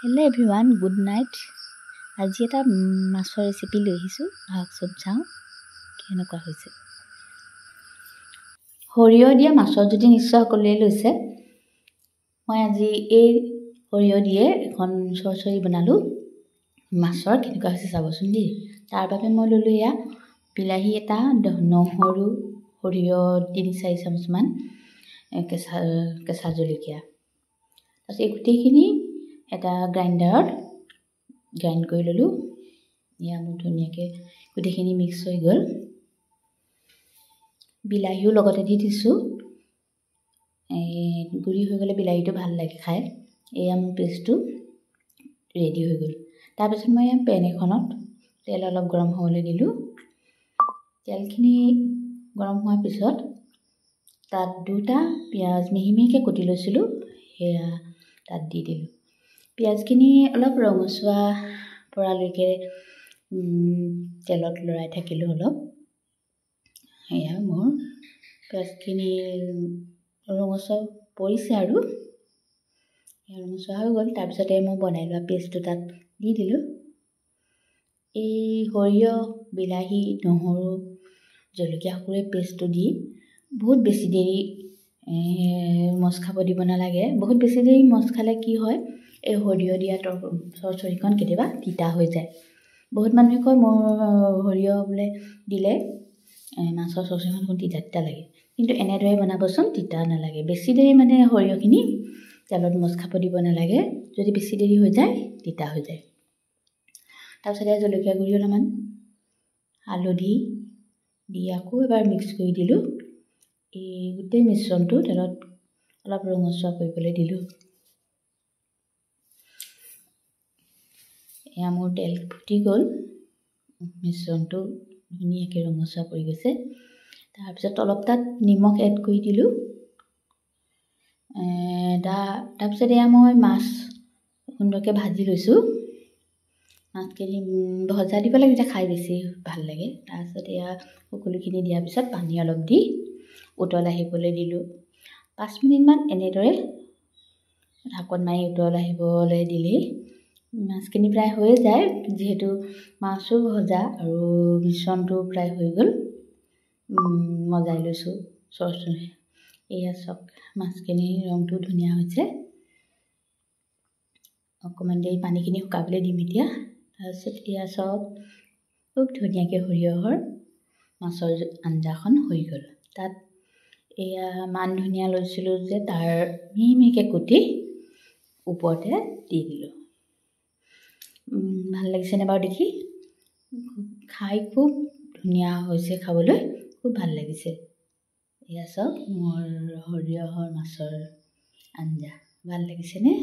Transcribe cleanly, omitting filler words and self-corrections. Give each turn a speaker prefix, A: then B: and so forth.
A: Hello everyone, good night. আজি এটা মাছৰ ৰেচিপি লৈ আহিছোঁ, আহকচোন চাওঁ কেনেকুৱা হৈছে। সৰিয়হ দিয়া মাছৰ জুতি নিশ্চয় সকলোৱে লৈছে। মই আজি এই সৰিয়হ দিয়ে এখন চৰচৰি বনালোঁ। মাছৰ কেনেকুৱা হৈছে চাবচোন দেই। তাৰ বাবে মই ল'লোঁ এয়া বিলাহী এটা, নহৰু, সৰিয়হ ৩-৪ চামুচমান, কেঁচা জলকীয়া। তাৰপিছত এই গোটেইখিনি এটা গ্ৰাইণ্ডাৰত গ্ৰাইণ্ড কৰি ল'লোঁ। এয়া মোৰ ধুনীয়াকৈ গোটেইখিনি মিক্স হৈ গ'ল। বিলাহীও লগতে দি দিছোঁ। গুড়ি হৈ গ'লে বিলাহীটো ভাল লাগে খাই। এয়া মোৰ পেষ্টটো ৰেডি হৈ গ'ল। তাৰপিছত মই পেন এখনত তেল অলপ গৰম হ'বলৈ দিলোঁ। তেলখিনি গৰম হোৱাৰ পিছত তাত 2টা পিঁয়াজ মিহি মিহিকৈ কুটি লৈছিলোঁ, সেয়া তাত দি দিলোঁ। পিঁয়াজখিনি অলপ ৰঙচুৱা পৰালৈকে তেলত লৰাই থাকিলোঁ অলপ। সেয়া মোৰ পিঁয়াজখিনি ৰঙচুৱা পৰিছে আৰু ৰঙচুৱা হৈ গ'ল। তাৰপিছতে মই বনাই লোৱা পেষ্টটো তাত দি দিলোঁ। এই সৰিয়হ, বিলাহী, নহৰু, জলকীয়া সকলোৰে পেষ্টটো দি বহুত বেছি দেৰি মচ খাব দিব নালাগে। বহুত বেছি দেৰি মচ খালে কি হয়, এই সৰিয়হ দিয়া চৰচৰিখন কেতিয়াবা তিতা হৈ যায়। বহুত মানুহে কয় মোৰ সৰিয়হ বোলে দিলে মাছৰ চৰচৰিখন তিতা তিতা লাগে, কিন্তু এনেদৰে বনাবচোন, তিতা নালাগে। বেছি দেৰি মানে সৰিয়হখিনি তেলত মচ খাব দিব নালাগে। যদি বেছি দেৰি হৈ যায় তিতা হৈ যায়। তাৰপিছতে জলকীয়া গুড়ি অলপমান, হালধি দি আকৌ এবাৰ মিক্স কৰি দিলোঁ। এই গোটেই মিশ্ৰণটো তেলত অলপ ৰঙচুৱা কৰিবলৈ দিলোঁ। এয়া মোৰ তেল ফুটি গ'ল, মিশ্ৰণটো ধুনীয়াকৈ ৰঙচুৱা পৰি গৈছে। তাৰপিছত অলপ তাত নিমখ এড কৰি দিলোঁ। তাৰপিছত এয়া মই মাছ সুন্দৰকৈ ভাজি লৈছোঁ। মাছখিনি ভজা দিব লাগে, তেতিয়া খাই বেছি ভাল লাগে। তাৰপিছত এয়া সকলোখিনি দিয়াৰ পিছত পানী অলপ দি উতল আহিবলৈ দিলোঁ। 5 মিনিটমান এনেদৰে ঢাকন মাৰি উতল আহিবলৈ দিলেই মাছখিনি প্ৰায় হৈয়ে যায়, যিহেতু মাছো ভজা আৰু মিশ্ৰণটো প্ৰায় হৈ গ'ল। মজাই লৈছোঁ চৰচৰি। এয়া চাওক, মাছখিনি ৰংটো ধুনীয়া হৈছে। অকণমান দেৰি পানীখিনি শুকাবলৈ দিম এতিয়া। তাৰপিছত এয়া চাওক, খুব ধুনীয়াকৈ সৰিয়হৰ মাছৰ আঞ্জাখন হৈ গ'ল। তাত এয়া মান ধনিয়া লৈছিলোঁ যে, তাৰ মিহি মিহিকৈ কুটি ওপৰতে দি দিলোঁ। ভাল লাগিছেনে বাৰু দেখি? খাই খুব ধুনীয়া হৈছে, খাবলৈ খুব ভাল লাগিছে। এয়া চাওক মোৰ সৰিয়হৰ মাছৰ আঞ্জা, ভাল লাগিছেনে?